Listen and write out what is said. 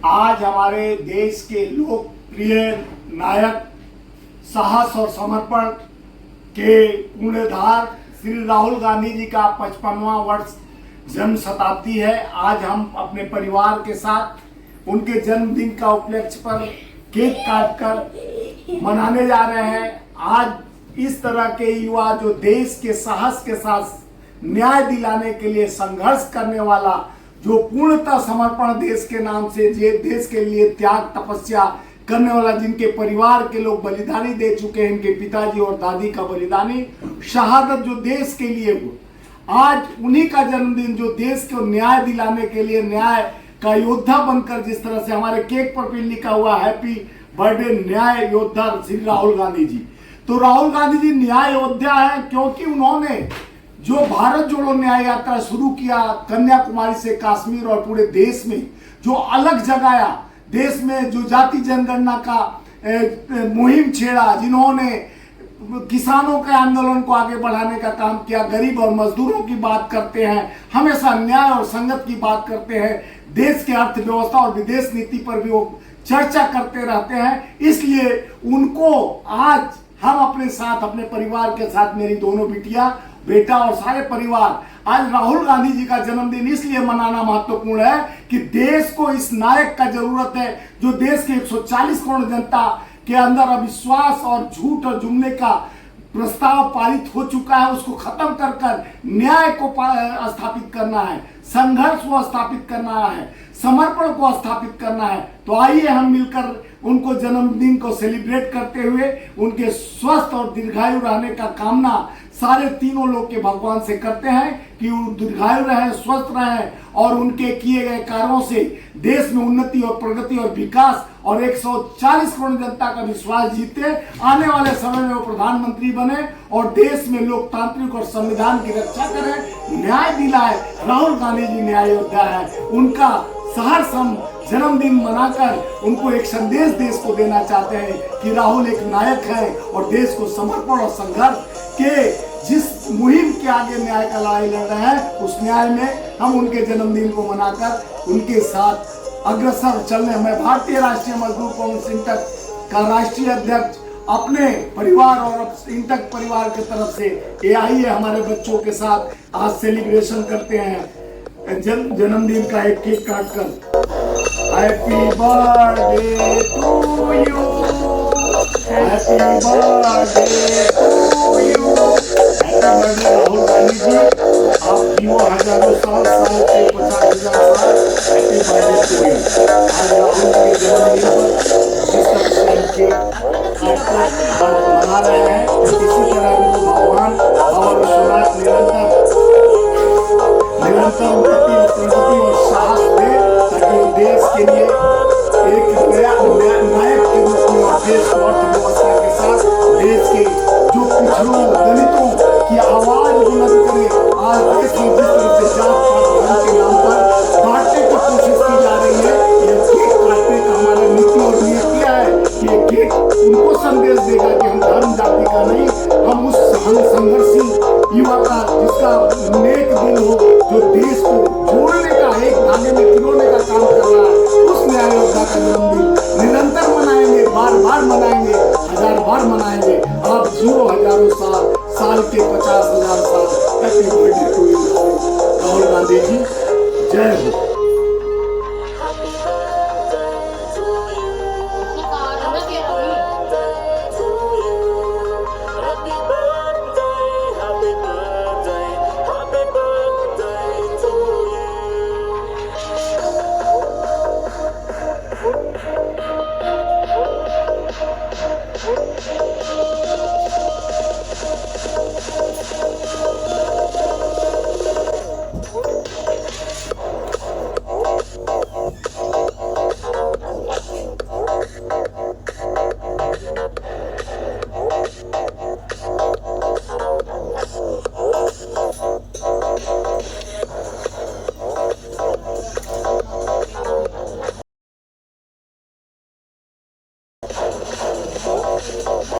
आज हमारे देश के लोकप्रिय नायक, साहस और समर्पण के पुण्यधार श्री राहुल गांधी जी का 55वां वर्ष जन्म शताब्दी है। आज हम अपने परिवार के साथ उनके जन्मदिन का उपलक्ष्य पर केक काटकर मनाने जा रहे हैं। आज इस तरह के युवा जो देश के साहस के साथ न्याय दिलाने के लिए संघर्ष करने वाला, जो पूर्णतः समर्पण देश के नाम से देश के लिए त्याग तपस्या करने वाला, जिनके परिवार के लोग बलिदानी दे चुके हैं, इनके पिताजी और दादी का बलिदानी शहादत जो देश के लिए हो, आज उन्हीं का जन्मदिन, जो देश को न्याय दिलाने के लिए न्याय का योद्धा बनकर, जिस तरह से हमारे केक पर भी लिखा हुआ हैप्पी बर्थडे न्याय योद्धा श्री राहुल गांधी जी। तो राहुल गांधी जी न्याय योद्धा है क्योंकि उन्होंने जो भारत जोड़ो न्याय यात्रा शुरू किया, कन्याकुमारी से कश्मीर और पूरे देश में जो अलग जगाया, देश में जो जाति जनगणना का मुहिम छेड़ा, जिन्होंने किसानों के आंदोलन को आगे बढ़ाने का काम किया, गरीब और मजदूरों की बात करते हैं, हमेशा न्याय और संगत की बात करते हैं, देश के अर्थव्यवस्था और विदेश नीति पर भी वो चर्चा करते रहते हैं। इसलिए उनको आज हम अपने साथ, अपने परिवार के साथ, मेरी दोनों बिटिया, बेटा और सारे परिवार, आज राहुल गांधी जी का जन्मदिन इसलिए मनाना महत्वपूर्ण है कि देश को इस नायक का जरूरत है, जो देश के 140 करोड़ जनता के अंदर अविश्वास और झूठ और जुमले का प्रस्ताव पारित हो चुका है, उसको खत्म कर न्याय को स्थापित करना है, संघर्ष को स्थापित करना है, समर्पण को स्थापित करना है। तो आइए हम मिलकर उनको जन्मदिन को सेलिब्रेट करते हुए उनके स्वस्थ और दीर्घायु रहने का कामना सारे तीनों लोग के भगवान से करते हैं कि वो दीर्घायु रहे, स्वस्थ रहे और उनके किए गए कार्यों से देश में उन्नति और प्रगति और विकास और 140 करोड़ जनता का विश्वास जीते, आने वाले समय में वो प्रधानमंत्री बने और देश में लोकतांत्रिक और संविधान की रक्षा करें, न्याय दिलाए। राहुल गांधी जी न्याय योद्धा है। उनका सहर्ष हम जन्मदिन मनाकर उनको एक संदेश देश को देना चाहते हैं कि राहुल एक नायक है और देश को समर्पण और संघर्ष के जिस मुहिम के आगे न्याय का लड़ाई लड़ रहे हैं, उस न्याय में हम उनके जन्मदिन को मनाकर उनके साथ अग्रसर चलने। मैं भारतीय राष्ट्रीय मजदूर कांग्रेस इंटक का राष्ट्रीय अध्यक्ष अपने परिवार और इंटक परिवार की तरफ से ये आइए हमारे बच्चों के साथ आज सेलिब्रेशन करते हैं जन्मदिन का एक केक काटकर। Happy birthday to you, happy birthday to you, happy birthday Rahul Gandhi ji. आप जीवो हजारों साल, साल के 50,000 साल, हैप्पी बर्थडे टू यू। आज राहुल के जन्मदिन पर जिस तरह से केक काटकर